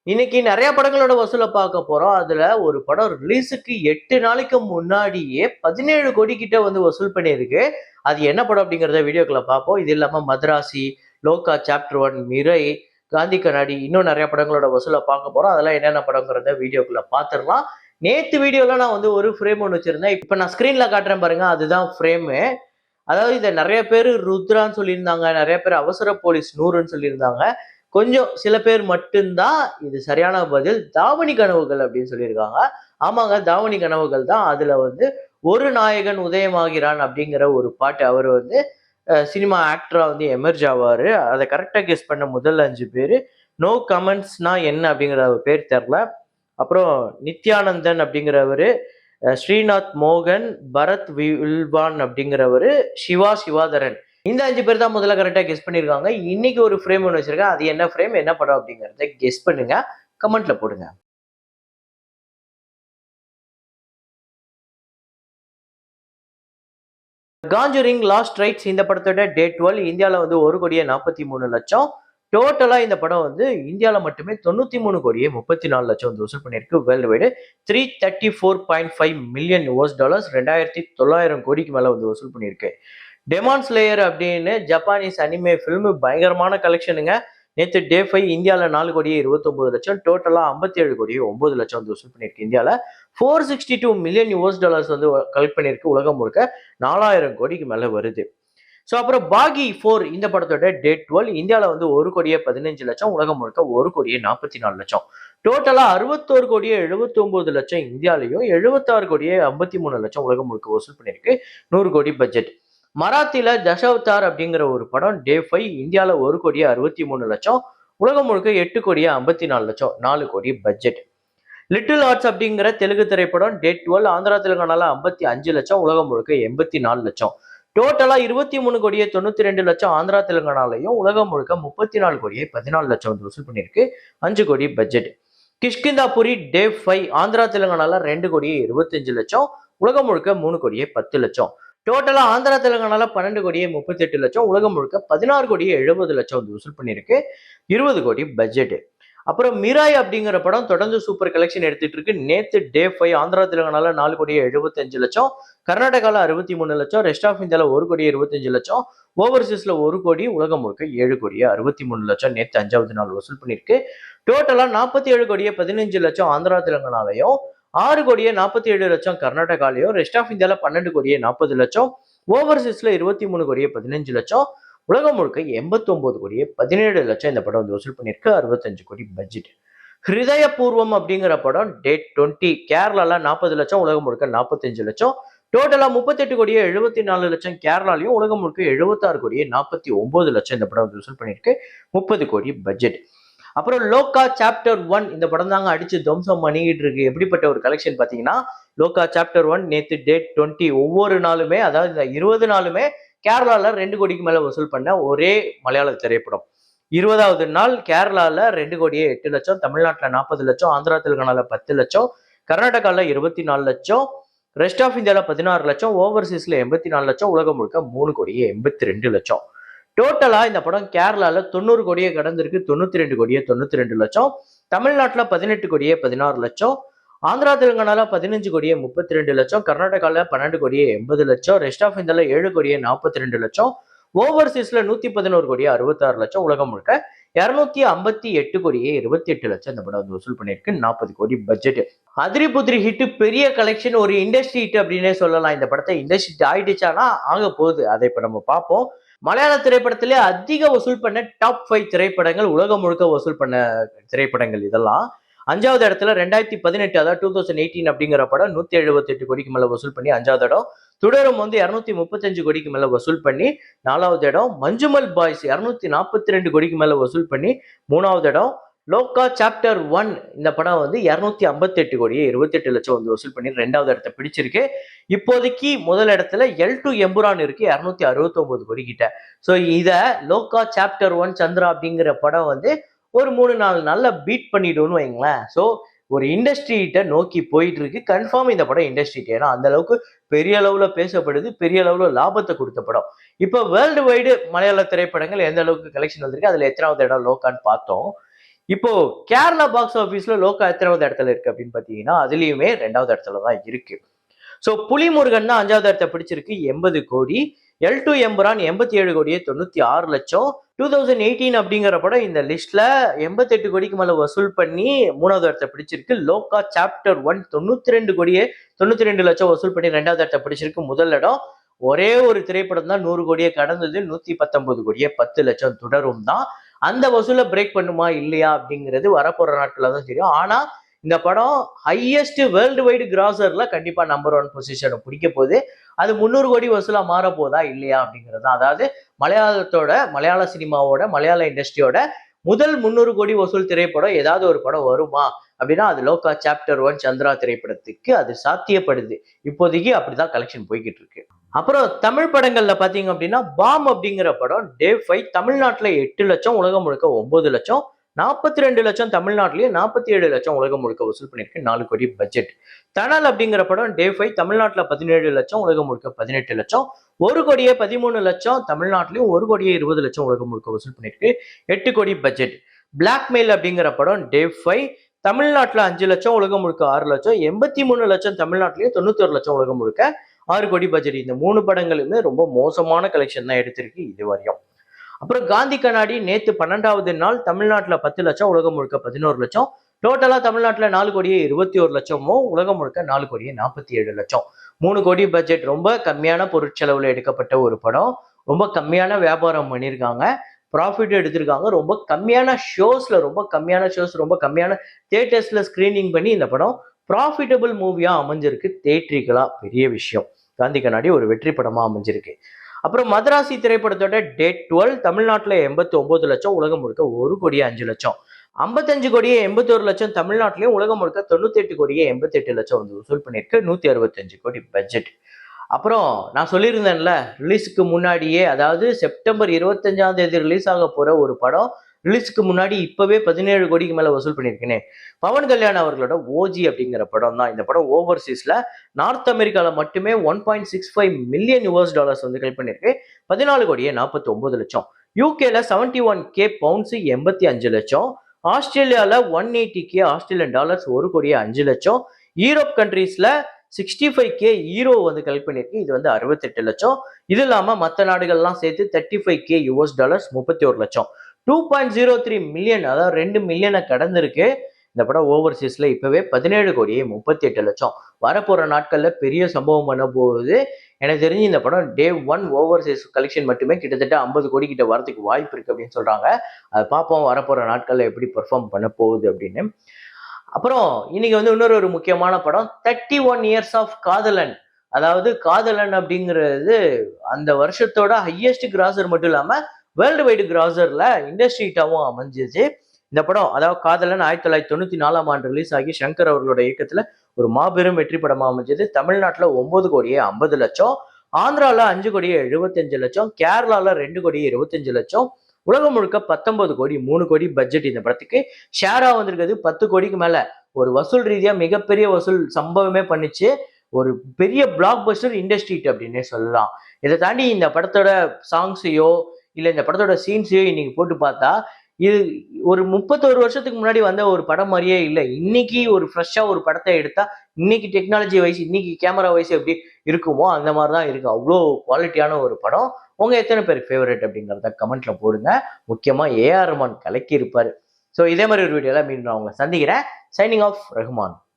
இன்னைக்கு நெறைய படங்களோட வசூல பார்க்க போறோம். அதுல ஒரு படம் ரிலீஸுக்கு 8 நாளைக்கு முன்னாடியே 17 கோடி கிட்ட வந்து வசூல் பண்ணியிருக்கு. அது என்ன படம் அப்படிங்கிறத வீடியோக்குள்ள பார்ப்போம். இது இல்லாம மதராசி, லோகா சாப்டர் 1, மிரை, காந்தி கண்ணாடி இன்னும் நெறைய படங்களோட வசூல பார்க்க போறோம். அதெல்லாம் என்னென்ன படங்கிறத வீடியோக்குள்ள பார்த்துரலாம். நேத்து வீடியோல நான் வந்து ஒரு ஃப்ரேம் ஒண்ணு வச்சிருந்தேன். இப்ப நான் ஸ்க்ரீன்ல காட்டுறேன் பாருங்க. அதுதான் ஃப்ரேமு. அதாவது இத நெறைய பேரு ருத்ரான்னு சொல்லியிருந்தாங்க. நெறைய பேர் அவசர போலீஸ் 100ன்னு சொல்லியிருந்தாங்க. கொஞ்சம் சில பேர் மட்டும் தான் இது சரியான பதில். தாவணி கனவுகள் அப்படின்னு சொல்லியிருக்காங்க. ஆமாங்க, தாவணி கனவுகள் தான். அதுல வந்து ஒரு நாயகன் உதயமாகிறான் அப்படிங்கிற ஒரு பாட்டு. அவரு வந்து சினிமா ஆக்டரா வந்து எமர்ஜ் ஆவாரு. அத கரெக்ட்டா கெஸ் பண்ண முதல் 5 பேரு. நோ கமெண்ட்ஸ்னா என்ன அப்படிங்கிற அவர் பேர் தெர்ல. அப்புறம் நித்யானந்தன் அப்படிங்கிறவரு, ஸ்ரீநாத் மோகன், பரத் வில்வான் அப்படிங்கிறவரு, சிவா சிவாதரன். இந்த 5 பேர் தான் முதல்ல கரெக்ட்டா கெஸ் பண்ணியிருக்காங்க. இன்னைக்கு ஒரு ஃப்ரேம் ஒண்ணு வச்சிருக்கேன். அது என்ன ஃப்ரேம், என்ன படம் அப்படிங்கிறத கெஸ் பண்ணுங்க. கமெண்ட்ல போடுங்க. காஞ்சூரிங் லாஸ்ட் ரைட்ஸ் இந்த படத்தோட டேட் 12 இந்தியால வந்து 1,43,00,000. டோட்டலா இந்த படம் வந்து இந்தியால மட்டுமே 93,34,00,000 வந்து வசூல் பண்ணியிருக்கு. வேர்ல்டு வைடு $334.5 மில்லியன் 2,900 கோடிக்கு மேல வந்து வசூல் பண்ணியிருக்கு. டெமான் ஸ்லேயர் அப்படின்னு ஜப்பானீஸ் அனிமே ஃபிலிம் பயங்கரமான கலெக்ஷனுங்க. நேத்து டே 5 இந்தியால 4,29,00,000, டோட்டலா 57,9,00,000 வந்து வசூல் பண்ணியிருக்கு. இந்தியால $462 மில்லியன் வந்து கலெக்ட் பண்ணியிருக்கு. உலகம் முழுக்க 4,000 கோடிக்கு மேல வருது. ஸோ அப்புறம் பாகி 4 இந்த படத்தோட டேட் 12 இந்தியால வந்து 1,15,00,000, உலகம் முழுக்க 1,44,00,000. டோட்டலா 61,79,00,000 இந்தியாலையும், 76,53,00,000 உலகம் முழுக்க வசூல் பண்ணியிருக்கு. 100 கோடி பட்ஜெட். மராத்தில தசாவதார் அப்படிங்கிற ஒரு படம் டே 5 இந்தியால 1,63,00,000, உலகம் முழுக்க 8,54,00,000, 4 கோடி பட்ஜெட். லிட்டில் ஆர்ட்ஸ் அப்படிங்கிற தெலுங்கு திரைப்படம் டேட் 12 ஆந்திரா தெலுங்கானால 55,00,000, உலகம் முழுக்க 84,00,000. டோட்டலா 23,92,00,000 ஆந்திரா தெலுங்கானாலையும், உலகம் முழுக்க 34,14,00,000 வந்து வசூல் பண்ணியிருக்கு. 5 கோடி பட்ஜெட். கிஷ்கிந்தாபுரி டே 5 ஆந்திரா தெலுங்கானால 2,25,00,000, உலகம் முழுக்க 3,10,00,000. டோட்டலா ஆந்திரா தெலுங்கானால 12,38,00,000, உலகம் முழுக்க 16,70,00,000 வந்து வசூல் பண்ணியிருக்கு. 20 கோடி பட்ஜெட். அப்புறம் மிராய் அப்படிங்கிற படம் தொடர்ந்து சூப்பர் கலெக்ஷன் எடுத்துட்டு இருக்கு. நேத்து டே 5 ஆந்திரா தெலுங்கானால 4,75,00,000, கர்நாடகால 63,00,000, ரெஸ்ட் ஆஃப் இந்தியால 1,25,00,000, ஓவர்சீஸ்ல 1 கோடி, உலகம் முழுக்க 7,63,00,000 நேத்து 5வது நாள் வசூல் பண்ணியிருக்கு. டோட்டலா 47,15,00,000 ஆந்திரா தெலுங்கானாலையும், 6,47,00,000 கர்நாடகாலையும், ரெஸ்ட் ஆஃப் இந்தியால 12,40,00,000, ஓவர்சீஸ்ல 23,15,00,000, உலகம் முழுக்க 89,17,00,000 இந்த படம் வந்து வசூல் பண்ணியிருக்கு. 65 கோடி பட்ஜெட். ஹிருதயபூர்வம் அப்படிங்கிற படம் டேட் 20 கேரளால 40,00,000, உலகம் முழுக்க 45,00,000, டோட்டலா 38,74,00,000 கேரளாலையும், உலகம் முழுக்க 76,49,00,000 இந்த படம் வந்து வசூல் பண்ணியிருக்கு. 30 கோடி பட்ஜெட். அப்புறம் லோகா சாப்டர் 1 இந்த படம் தாங்க அடிச்சு துவம்சம் பண்ணிக்கிட்டு இருக்கு. எப்படிப்பட்ட ஒரு கலெக்ஷன் பாத்தீங்கன்னா, லோகா சாப்டர் 1 நேத்து டேட் 20 ஒவ்வொரு நாளுமே, அதாவது இந்த 20 நாளுமே கேரளால 2 கோடிக்கு மேல வசூல் பண்ண ஒரே மலையாள திரைப்படம். 20வது நாள் கேரளால 2,08,00,000, தமிழ்நாட்டுல 40,00,000, ஆந்திரா தெலுங்கானால 10,00,000, கர்நாடகால 24,00,000, ரெஸ்ட் ஆஃப் இந்தியால 16,00,000, ஓவர்சீஸ்ல 84,00,000, உலகம் முழுக்க 3,82,00,000. டோட்டலா இந்த படம் கேரளால 90 கோடியே கடந்திருக்கு. 92,92,00,000, தமிழ்நாட்டுல 18,16,00,000, ஆந்திரா தெலுங்கானால 15,32,00,000, கர்நாடகால 12,80,00,000, ரெஸ்ட் ஆஃப் இந்தியால 7,42,00,000, ஓவர்சீஸ்ல 111,66,00,000, உலகம் முழுக்க 258,28,00,000 இந்த படம் வந்து வசூல் பண்ணியிருக்கு. 40 கோடி பட்ஜெட். அதிரி புதிரி ஹிட், பெரிய கலெக்ஷன், ஒரு இண்டஸ்ட்ரி ஹிட் அப்படின்னே சொல்லலாம். இந்த படத்தை இண்டஸ்ட்ரி ஹிட் ஆயிடுச்சானா ஆக போகுது. அதை இப்ப நம்ம பார்ப்போம். மலையாள திரைப்படத்திலே அதிக வசூல் பண்ண டாப் 5 திரைப்படங்கள், உலகம் முழுக்க வசூல் பண்ண திரைப்படங்கள் இதெல்லாம். 5வது இடத்துல 2018, அதாவது 2018 அப்படிங்கிற படம் 178 கோடிக்கு மேல வசூல் பண்ணி 5வது இடம். துடரும் வந்து 235 கோடிக்கு மேல வசூல் பண்ணி 4வது இடம். மஞ்சுமல் பாய்ஸ் 242 கோடிக்கு மேல வசூல் பண்ணி 3வது இடம். லோகா சாப்டர் 1 இந்த படம் வந்து 258 கோடியே 28,00,000 வந்து வசூல் பண்ணி 2வது இடத்தை பிடிச்சிருக்கு. இப்போதைக்கு முதல் இடத்துல L2 எம்புரான் இருக்கு 269 கோடி கிட்ட. ஸோ இத லோகா சாப்டர் 1 சந்திரா அப்படிங்கிற படம் வந்து ஒரு 3-4 நாள்ல பீட் பண்ணிடும்னு வைங்களேன். ஸோ ஒரு இண்டஸ்ட்ரியிட்ட நோக்கி போயிட்டு இருக்கு. கன்ஃபார்ம் இந்த படம் இண்டஸ்ட்ரி. ஏன்னா அந்த அளவுக்கு பெரிய அளவுல பேசப்படுது, பெரிய அளவுல லாபத்தை கொடுத்த படம். இப்போ வேர்ல்டு வைடு மலையாள திரைப்படங்கள் எந்த அளவுக்கு கலெக்ஷன் வந்திருக்கு, அதுல எத்தனாவது இடம் லோகான்னு பார்த்தோம். இப்போ கேரளா பாக்ஸ் ஆஃபீஸ்ல லோகா எத்தனாவது இடத்துல இருக்கு அப்படின்னு பாத்தீங்கன்னா அதுலயுமே 2வது இடத்துல தான் இருக்கு. ஸோ புலிமுருகன் தான் 5வது இடத்தை பிடிச்சிருக்கு 80 கோடி. L2 எம்புரான் 87 கோடியே 96 லட்சம். 2018 அப்படிங்கிற படம் இந்த லிஸ்ட்ல 88 கோடிக்கு மேல வசூல் பண்ணி 3வது இடத்தை பிடிச்சிருக்கு. லோகா சாப்டர் 1 92 கோடியே 92 லட்சம் வசூல் பண்ணி 2வது இடத்தை பிடிச்சிருக்கு. முதல் இடம் ஒரே ஒரு திரைப்படம் தான் 100 கோடியே கடந்தது. 119 கோடியே 10 லட்சம் தொடரும் தான். அந்த வசூலை பிரேக் பண்ணுமா இல்லையா அப்படிங்கிறது வரப்போற நாட்கள்ல தான் தெரியும். ஆனா இந்த படம் ஹையஸ்ட் வேர்ல்டு வைடு கிராசர்ல கண்டிப்பா நம்பர் 1 பொசிஷனை பிடிக்க போகுது. அது 300 கோடி வசூலா மாற போதா இல்லையா அப்படிங்கிறது தான். அதாவது மலையாள சினிமாவோட மலையாள இண்டஸ்ட்ரியோட முதல் 300 கோடி வசூல் திரைப்படம் ஏதாவது ஒரு படம் வருமா அப்படின்னா அது லோகா சாப்டர் 1 சந்திரா திரைப்படத்துக்கு அது சாத்தியப்படுது. இப்போதைக்கு அப்படிதான் கலெக்ஷன் போய்கிட்டு இருக்கு. அப்புறம் தமிழ் படங்கள்ல பாத்தீங்க அப்படின்னா பாம் அப்படிங்கிற படம் டே 5 தமிழ்நாட்டுல 8 லட்சம், உலகம் முழுக்க 9 லட்சம். 42 லட்சம் தமிழ்நாட்டிலேயே 47 லட்சம் உலகம் முழுக்க வசூல் பண்ணிருக்கு. 4 கோடி பட்ஜெட். தணல் அப்படிங்கிற படம் டே 5 தமிழ்நாட்டுல 17 லட்சம், உலகம் முழுக்க 18 லட்சம். 1 கோடியே 13 லட்சம் தமிழ்நாட்டிலையும், 1 கோடியே 20 லட்சம் உலகம் முழுக்க வசூல் பண்ணிருக்கு. 8 கோடி பட்ஜெட். பிளாக்மெயில் அப்படிங்கிற படம் டே 5 தமிழ்நாட்டுல 5 லட்சம், உலகம் முழுக்க 6 லட்சம். 83 லட்சம் தமிழ்நாட்டிலையும், 91 லட்சம் உலகம் முழுக்க. 6 கோடி பட்ஜெட். இந்த 3 படங்களுமே ரொம்ப மோசமான கலெக்ஷன் தான் எடுத்திருக்கு இது வரையும். அப்புறம் காந்தி கண்ணாடி நேத்து 12வது நாள் தமிழ்நாட்டுல 10 லட்சம், உலகம் முழுக்க 11 லட்சம். டோட்டலா தமிழ்நாட்டுல 4 கோடியே 21 லட்சமும், உலகம் முழுக்க 4 கோடியே 47 லட்சம். 3 கோடி பட்ஜெட். ரொம்ப கம்மியான பொருட்செலவுல எடுக்கப்பட்ட ஒரு படம். ரொம்ப கம்மியான வியாபாரம் பண்ணியிருக்காங்க. ப்ராஃபிட் எடுத்திருக்காங்க. ரொம்ப கம்மியான ஷோஸ், ரொம்ப கம்மியான தியேட்டர்ஸ்ல ஸ்கிரீனிங் பண்ணி இந்த படம் ப்ராஃபிட்டபிள் மூவியா அமைஞ்சிருக்கு. தேட்ரிக்கலா பெரிய விஷயம். காந்தி கண்ணாடி ஒரு வெற்றி படமா அமைஞ்சிருக்கு. அப்புறம் மதராசி திரைப்படத்தோட டேட் 12 தமிழ்நாட்டுல 89 லட்சம், உலகம் முழுக்க 1 கோடியே 5 லட்சம். 55 கோடியே 81 லட்சம் தமிழ்நாட்டிலையும், உலகம் முழுக்க 98 கோடியே 88 லட்சம் வந்து வசூல் பண்ணிருக்கு. 165 கோடி பட்ஜெட். அப்புறம் நான் சொல்லியிருந்தேன்ல ரிலீஸுக்கு முன்னாடியே, அதாவது செப்டம்பர் 25ஆம் தேதி ரிலீஸ் ஆக போற ஒரு படம் ரிலீஸுக்கு முன்னாடி இப்பவே 17 கோடிக்கு மேல வசூல் பண்ணியிருக்கேனே. பவன் கல்யாண் அவர்களோட ஓஜி அப்படிங்கிற படம் தான். இந்த படம் ஓவர்சீஸ்ல நார்த் அமெரிக்கால மட்டுமே 1.65 மில்லியன் US டாலர்ஸ் வந்து கலெக்ட் பண்ணிருக்கு. 14 கோடியே 49 லட்சம். யூகேல 71K பவுண்ட்ஸ் 85 லட்சம். ஆஸ்திரேலியால 180K ஆஸ்திரேலியன் டாலர்ஸ் 1 கோடியே 5 லட்சம். யூரோப் கண்ட்ரீஸ்ல 65K ஈரோ வந்து கலெக்ட் பண்ணிருக்கு. இது வந்து 68 லட்சம். இது இல்லாம மற்ற நாடுகள்லாம் சேர்த்து 35K US டாலர்ஸ் 31 லட்சம். 2.03 மில்லியன், அதாவது 2 மில்லியனை கடந்திருக்கு. இந்த படம் ஓவர்சீஸ்ல இப்பவே 17 கோடியே 38 லட்சம். வரப்போற நாட்கள்ல பெரிய சம்பவம் பண்ண போகுது. எனக்கு தெரிஞ்சு இந்த படம் டே 1 ஓவர்சீஸ் கலெக்ஷன் மட்டுமே கிட்டத்தட்ட 50 கோடி கிட்ட வரதுக்கு வாய்ப்பு இருக்கு அப்படின்னு சொல்றாங்க. அது பார்ப்போம் வரப்போற நாட்கள்ல எப்படி பெர்ஃபார்ம் பண்ண போகுது அப்படின்னு. அப்புறம் இன்னைக்கு வந்து இன்னொரு ஒரு முக்கியமான படம் 31 இயர்ஸ் ஆஃப் காதலன். அதாவது காதலன் அப்படிங்கிறது அந்த வருஷத்தோட ஹையஸ்ட் கிராசர் மட்டும் இல்லாம வேர்ல்டு வைடு கிராசர்ல இண்டஸ்ட்ரி ஹிட்டாவும் அமைஞ்சிச்சு. இந்த படம் அதாவது காதலன் 1994ஆம் ஆண்டு ரிலீஸ் ஆகி சங்கர் அவர்களோட இயக்கத்துல ஒரு மாபெரும் வெற்றி படமா அமைஞ்சது. தமிழ்நாட்டுல 9 கோடியே 50 லட்சம், ஆந்திரால 5 கோடியே 75 லட்சம், கேரளால 2 கோடியே 25 லட்சம், உலகம் முழுக்க 19 கோடி. 3 கோடி பட்ஜெட் இந்த படத்துக்கு. ஷேரா வந்திருக்கிறது 10 கோடிக்கு மேல. ஒரு வசூல் ரீதியா மிகப்பெரிய வசூல் சம்பவமே பண்ணிச்சு. ஒரு பெரிய பிளாக் பஸ்டர் இண்டஸ்ட்ரி ஹிட் அப்படின்னே சொல்லலாம். இதை தாண்டி இந்த படத்தோட சாங்ஸையோ இல்ல இந்த படத்தோட சீன்ஸையோ இன்னைக்கு போட்டு பார்த்தா இது ஒரு 31 வருஷத்துக்கு முன்னாடி வந்த ஒரு படம் மாதிரியே இல்லை. இன்னைக்கு ஒரு ஃப்ரெஷ்ஷா ஒரு படத்தை எடுத்தா இன்னைக்கு டெக்னாலஜி வைஸ், இன்னைக்கு கேமரா வைஸ் எப்படி இருக்குமோ அந்த மாதிரி தான் இருக்கு. அவ்வளோ குவாலிட்டியான ஒரு படம். உங்க எத்தனை பேர் ஃபேவரட் அப்படிங்கிறத கமெண்ட்ல போடுங்க. முக்கியமா ஏஆர் ரஹ்மான் கலக்கி இருப்பாரு. ஸோ இதே மாதிரி ஒரு வீடியோல மீண்டும் நான் உங்களை சந்திக்கிறேன். Signing off Rahman.